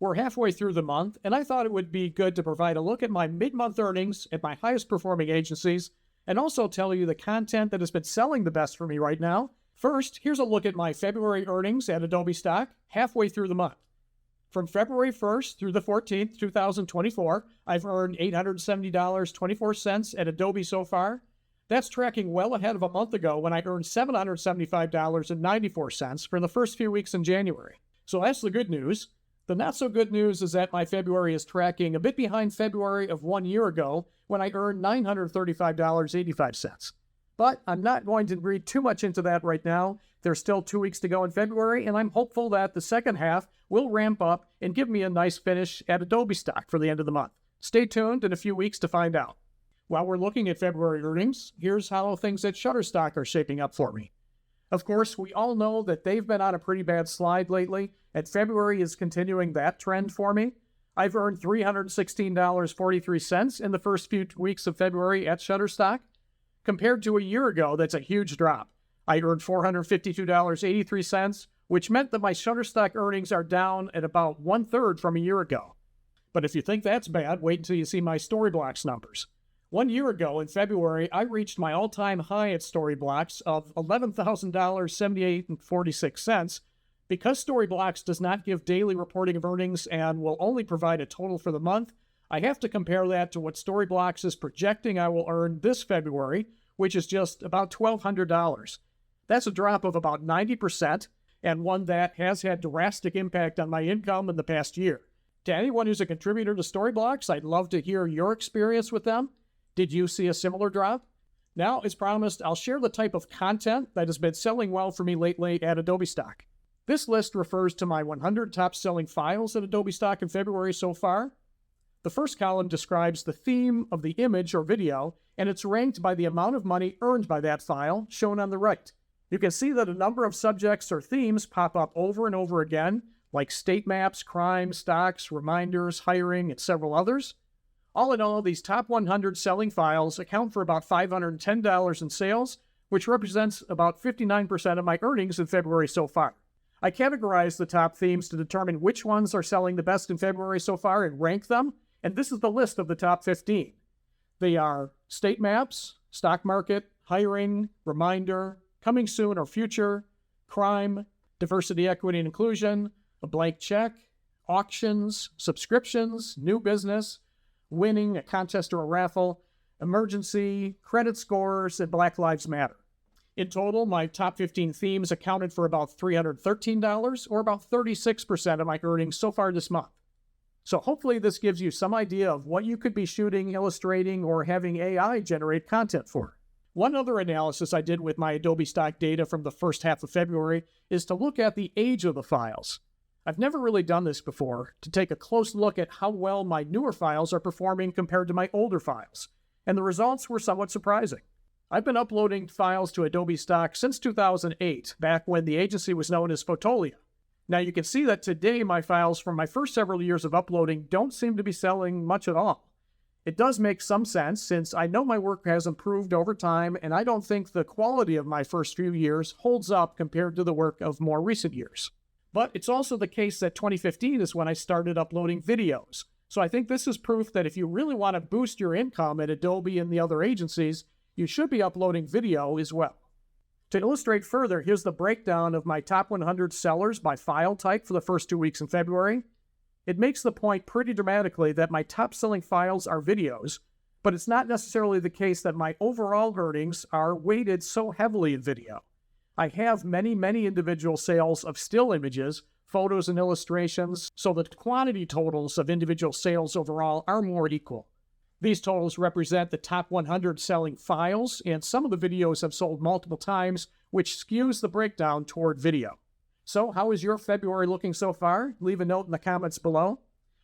We're halfway through the month, and I thought it would be good to provide a look at my mid-month earnings at my highest performing agencies, and also tell you the content that has been selling the best for me right now. First, here's a look at my February earnings at AdobeStock halfway through the month. From February 1st through the 14th, 2024, I've earned $870.24 at Adobe so far. That's tracking well ahead of a month ago when I earned $775.94 for the first few weeks in January. So that's the good news. The not so good news is that my February is tracking a bit behind February of 1 year ago when I earned $935.85. But I'm not going to read too much into that right now. There's still 2 weeks to go in February, and I'm hopeful that the second half will ramp up and give me a nice finish at AdobeStock for the end of the month. Stay tuned in a few weeks to find out. While we're looking at February earnings, here's how things at Shutterstock are shaping up for me. Of course, we all know that they've been on a pretty bad slide lately, and February is continuing that trend for me. I've earned $316.43 in the first few weeks of February at Shutterstock. Compared to a year ago, that's a huge drop. I earned $452.83, which meant that my Shutterstock earnings are down at about 1/3 from a year ago. But if you think that's bad, wait until you see my Storyblocks numbers. 1 year ago in February, I reached my all-time high at Storyblocks of $11,000.7846. Because Storyblocks does not give daily reporting of earnings and will only provide a total for the month, I have to compare that to what Storyblocks is projecting I will earn this February, which is just about $1,200. That's a drop of about 90%, and one that has had drastic impact on my income in the past year. To anyone who's a contributor to Storyblocks, I'd love to hear your experience with them. Did you see a similar drop? Now, as promised, I'll share the type of content that has been selling well for me lately at AdobeStock. This list refers to my 100 top-selling files at AdobeStock in February so far. The first column describes the theme of the image or video, and it's ranked by the amount of money earned by that file, shown on the right. You can see that a number of subjects or themes pop up over and over again, like state maps, crime, stocks, reminders, hiring, and several others. All in all, these top 100 selling files account for about $510 in sales, which represents about 59% of my earnings in February so far. I categorize the top themes to determine which ones are selling the best in February so far and rank them, and this is the list of the top 15. They are state maps, stock market, hiring, reminder, coming soon or future, crime, diversity, equity, and inclusion, a blank check, auctions, subscriptions, new business, winning, a contest or a raffle, emergency, credit scores, and Black Lives Matter. In total, my top 15 themes accounted for about $313, or about 36% of my earnings so far this month. So hopefully this gives you some idea of what you could be shooting, illustrating, or having AI generate content for. One other analysis I did with my AdobeStock data from the first half of February is to look at the age of the files. I've never really done this before, to take a close look at how well my newer files are performing compared to my older files, and the results were somewhat surprising. I've been uploading files to AdobeStock since 2008, back when the agency was known as Fotolia. Now you can see that today my files from my first several years of uploading don't seem to be selling much at all. It does make some sense since I know my work has improved over time and I don't think the quality of my first few years holds up compared to the work of more recent years. But it's also the case that 2015 is when I started uploading videos. So I think this is proof that if you really want to boost your income at Adobe and the other agencies, you should be uploading video as well. To illustrate further, here's the breakdown of my top 100 sellers by file type for the first 2 weeks in February. It makes the point pretty dramatically that my top selling files are videos, but it's not necessarily the case that my overall earnings are weighted so heavily in video. I have many individual sales of still images, photos, and illustrations, so the quantity totals of individual sales overall are more equal. These totals represent the top 100 selling files, and some of the videos have sold multiple times, which skews the breakdown toward video. So how is your February looking so far? Leave a note in the comments below.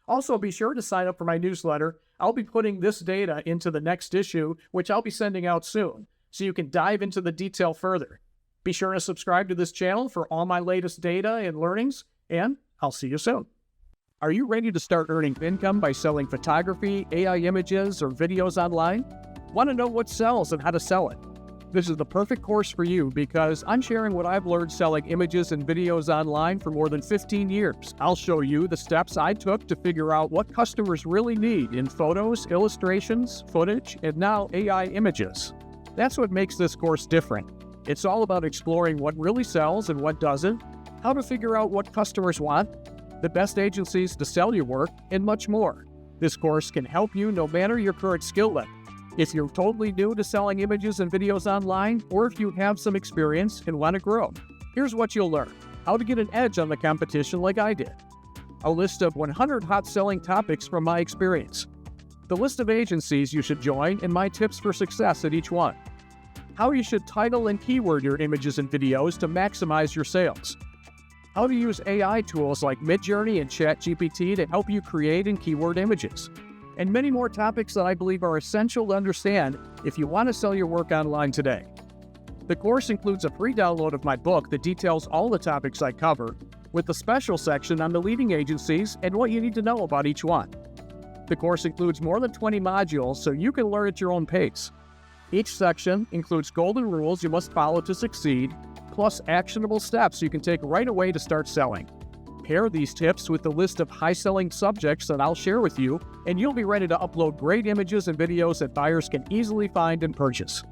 Also, be sure to sign up for my newsletter. I'll be putting this data into the next issue, which I'll be sending out soon, so you can dive into the detail further. Be sure to subscribe to this channel for all my latest data and learnings, and I'll see you soon. Are you ready to start earning income by selling photography, AI images, or videos online? Want to know what sells and how to sell it? This is the perfect course for you because I'm sharing what I've learned selling images and videos online for more than 15 years. I'll show you the steps I took to figure out what customers really need in photos, illustrations, footage, and now AI images. That's what makes this course different. It's all about exploring what really sells and what doesn't, how to figure out what customers want, the best agencies to sell your work, and much more. This course can help you no matter your current skill level. If you're totally new to selling images and videos online, or if you have some experience and want to grow, here's what you'll learn. How to get an edge on the competition like I did. A list of 100 hot selling topics from my experience. The list of agencies you should join and my tips for success at each one. How you should title and keyword your images and videos to maximize your sales. How to use AI tools like Midjourney and ChatGPT to help you create and keyword images. And many more topics that I believe are essential to understand if you want to sell your work online today. The course includes a free download of my book that details all the topics I cover, with a special section on the leading agencies and what you need to know about each one. The course includes more than 20 modules so you can learn at your own pace. Each section includes golden rules you must follow to succeed, plus actionable steps you can take right away to start selling. Pair these tips with the list of high-selling subjects that I'll share with you, and you'll be ready to upload great images and videos that buyers can easily find and purchase.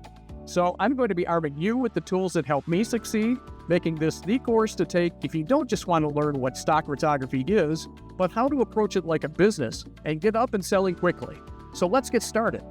So I'm going to be arming you with the tools that help me succeed, making this the course to take if you don't just want to learn what stock photography is, but how to approach it like a business and get up and selling quickly. So let's get started.